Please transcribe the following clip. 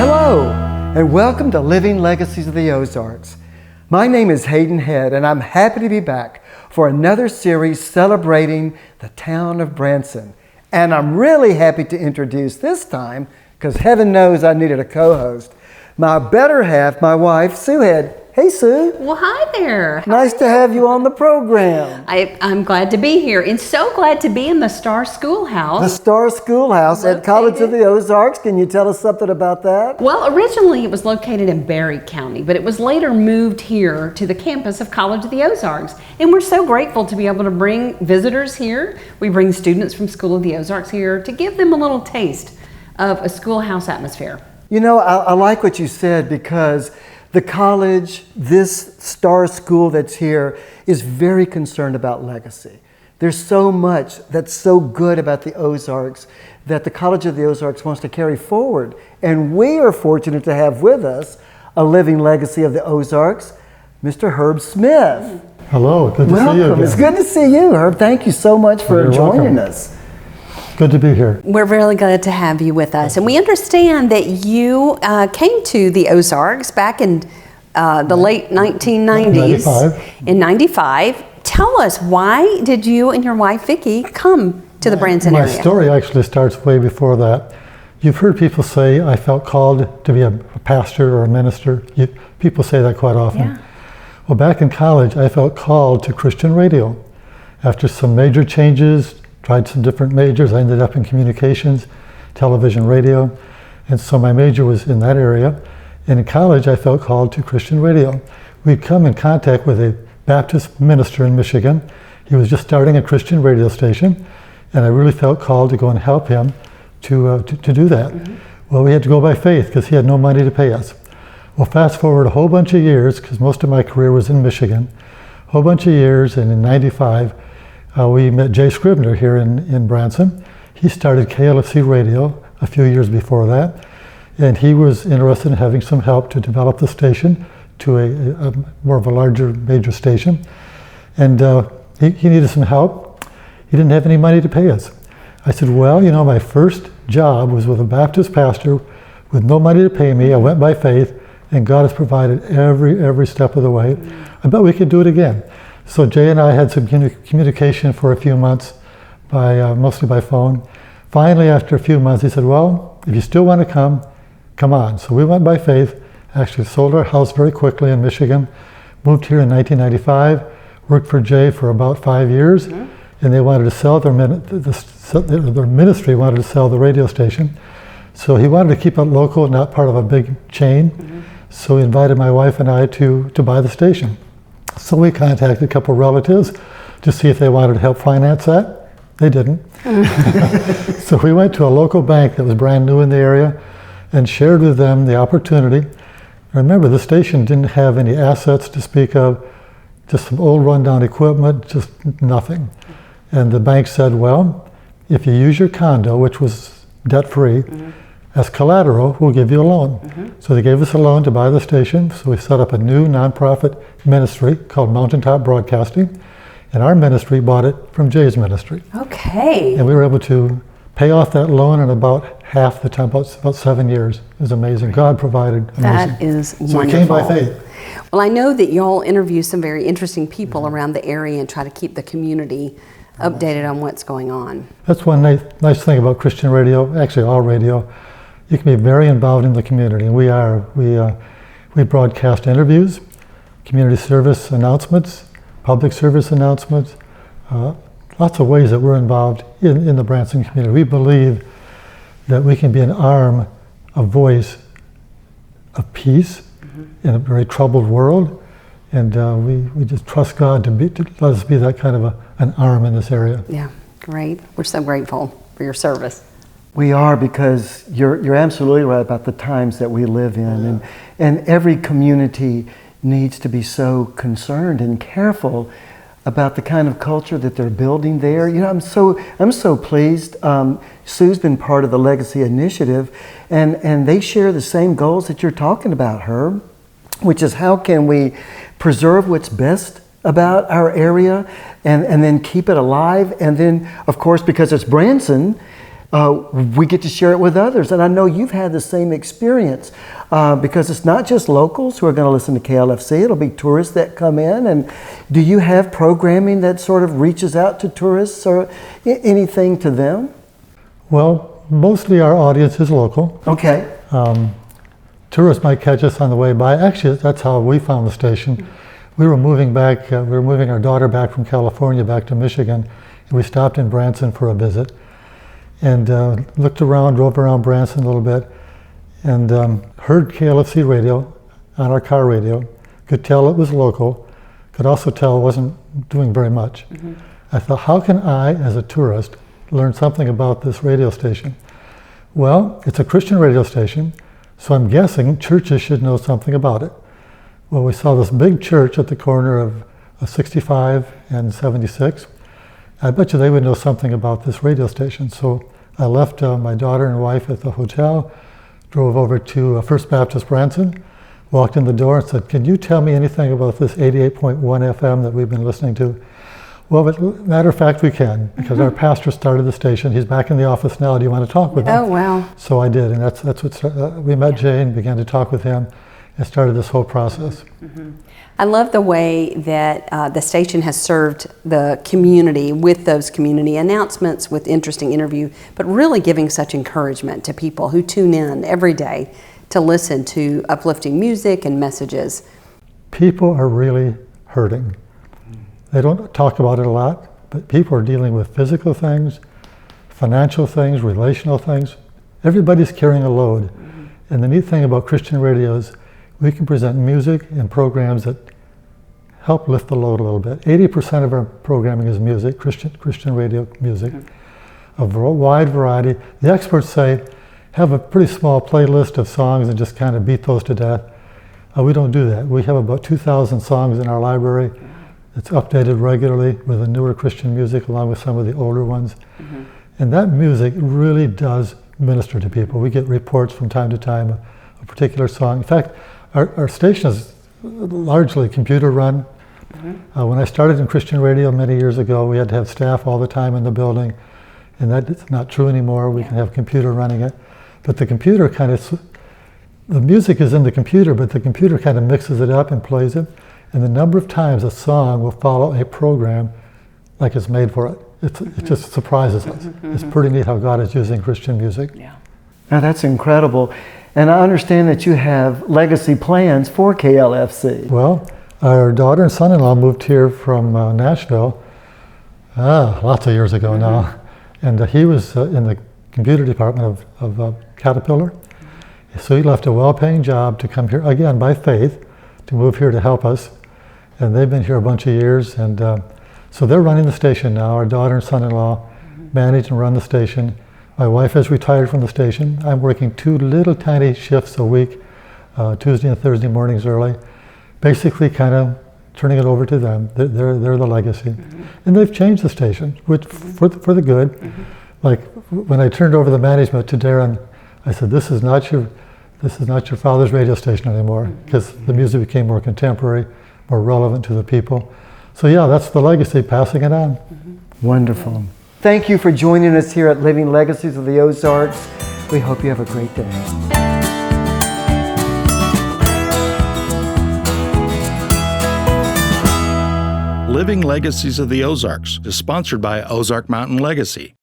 Hello, and welcome to Living Legacies of the Ozarks. My name is Hayden Head, and I'm happy to be back for another series celebrating the town of Branson. And I'm really happy to introduce this time, because heaven knows I needed a co-host, my better half, my wife, Sue Head. Hey, Sue. Well, hi there. Nice to have you on the program. I'm glad to be here, and so glad to be in the Star Schoolhouse. The Star Schoolhouse at College of the Ozarks. Can you tell us something about that? Well, originally it was located in Barry County, but it was later moved here to the campus of College of the Ozarks. And we're so grateful to be able to bring visitors here. We bring students from School of the Ozarks here to give them a little taste of a schoolhouse atmosphere. You know, I like what you said, because the college, this Star School that's here, is very concerned about legacy. There's so much that's so good about the Ozarks that the College of the Ozarks wants to carry forward. And we are fortunate to have with us a living legacy of the Ozarks, Mr. Herb Smith. Hello, good to see you again. It's good to see you, Herb. Thank you so much for joining us. Good to be here. We're really glad to have you with us. And we understand that you came to the Ozarks back in the late 1990s. 95. In 95. Tell us, why did you and your wife, Vicki, come to the Branson area? My story actually starts way before that. You've heard people say, I felt called to be a pastor or a minister. People say that quite often. Yeah. Well, back in college, I felt called to Christian radio. After some major changes, tried some different majors. I ended up in communications, television, radio. And so my major was in that area. And in college, I felt called to Christian radio. We'd come in contact with a Baptist minister in Michigan. He was just starting a Christian radio station. And I really felt called to go and help him to do that. Mm-hmm. Well, we had to go by faith because he had no money to pay us. Well, fast forward a whole bunch of years, because most of my career was in Michigan, a whole bunch of years, and in 95, we met Jay Scribner here in Branson. He started KLFC Radio a few years before that, and he was interested in having some help to develop the station to a more of a larger major station. And he needed some help. He didn't have any money to pay us. I said, well, you know, my first job was with a Baptist pastor with no money to pay me. I went by faith, and God has provided every step of the way. I bet we could do it again. So Jay and I had some communication for a few months, mostly by phone. Finally, after a few months, he said, well, if you still want to come on. So we went by faith, actually sold our house very quickly in Michigan, moved here in 1995, worked for Jay for about 5 years, and they wanted to sell their ministry wanted to sell the radio station. So he wanted to keep it local, not part of a big chain. So he invited my wife and I to buy the station. So we contacted a couple of relatives to see if they wanted to help finance that. They didn't. So we went to a local bank that was brand new in the area and shared with them the opportunity. Remember, the station didn't have any assets to speak of, just some old rundown equipment, just nothing. And the bank said, well, if you use your condo, which was debt-free, as collateral, we'll give you a loan. So they gave us a loan to buy the station. So we set up a new nonprofit ministry called Mountaintop Broadcasting. And our ministry bought it from Jay's ministry. Okay. And we were able to pay off that loan in about half the time, about 7 years. It was amazing. God provided. Amazing. That is wonderful. So we came by faith. Well, I know that y'all interview some very interesting people around the area and try to keep the community updated on what's going on. That's one nice thing about Christian radio, actually all radio. You can be very involved in the community, and we are. We broadcast interviews, community service announcements, public service announcements, lots of ways that we're involved in the Branson community. We believe that we can be an arm, a voice of peace in a very troubled world, and we just trust God to let us be that kind of an arm in this area. Yeah, great. We're so grateful for your service. We are, because you're absolutely right about the times that we live in, and every community needs to be so concerned and careful about the kind of culture that they're building there. You know, I'm so pleased. Sue's been part of the Legacy Initiative, and they share the same goals that you're talking about, Herb, which is how can we preserve what's best about our area and then keep it alive. And then, of course, because it's Branson, we get to share it with others. And I know you've had the same experience because it's not just locals who are going to listen to KLFC. It'll be tourists that come in. And do you have programming that sort of reaches out to tourists or anything to them? Well, mostly our audience is local. Okay. Tourists might catch us on the way by. Actually, that's how we found the station. We were moving back, we were moving our daughter back from California back to Michigan, and we stopped in Branson for a visit and looked around, drove around Branson a little bit, and heard KLFC radio on our car radio, could tell it was local, could also tell it wasn't doing very much. I thought, how can I, as a tourist, learn something about this radio station? Well, it's a Christian radio station, so I'm guessing churches should know something about it. Well, we saw this big church at the corner of 65 and 76. I bet you they would know something about this radio station. So I left my daughter and wife at the hotel, drove over to First Baptist Branson, walked in the door and said, can you tell me anything about this 88.1 FM that we've been listening to? Well, but matter of fact, we can, because our pastor started the station. He's back in the office now. Do you want to talk with him? Oh, wow. So I did, and that's what we met Jane, began to talk with him, and started this whole process. I love the way that the station has served the community with those community announcements, with interesting interview, but really giving such encouragement to people who tune in every day to listen to uplifting music and messages. People are really hurting. They don't talk about it a lot, but people are dealing with physical things, financial things, relational things. Everybody's carrying a load. And the neat thing about Christian radio is we can present music and programs that help lift the load a little bit. 80% of our programming is music, Christian radio music, a wide variety. The experts say, have a pretty small playlist of songs and just kind of beat those to death. We don't do that. We have about 2,000 songs in our library. It's updated regularly with the newer Christian music along with some of the older ones. And that music really does minister to people. We get reports from time to time of a particular song. In fact, our station is largely computer run. When I started in Christian radio many years ago, we had to have staff all the time in the building, and that's not true anymore. We can have computer running it. But the computer kind of, the music is in the computer, but the computer kind of mixes it up and plays it. And the number of times a song will follow a program like it's made for it. It just surprises us. It's pretty neat how God is using Christian music. Yeah. Now that's incredible. And I understand that you have legacy plans for KLFC. Well, our daughter and son-in-law moved here from Nashville lots of years ago now. And he was in the computer department of Caterpillar. So he left a well-paying job to come here, again, by faith, to move here to help us. And they've been here a bunch of years. And so they're running the station now. Our daughter and son-in-law manage and run the station. My wife has retired from the station. I'm working 2 little tiny shifts a week, Tuesday and Thursday mornings early, basically kind of turning it over to them. They're the legacy. And they've changed the station, which for the good. Like when I turned over the management to Darren, I said, this is not your father's radio station anymore, because the music became more contemporary, more relevant to the people. So yeah, that's the legacy, passing it on. Wonderful. Thank you for joining us here at Living Legacies of the Ozarks. We hope you have a great day. Living Legacies of the Ozarks is sponsored by Ozark Mountain Legacy.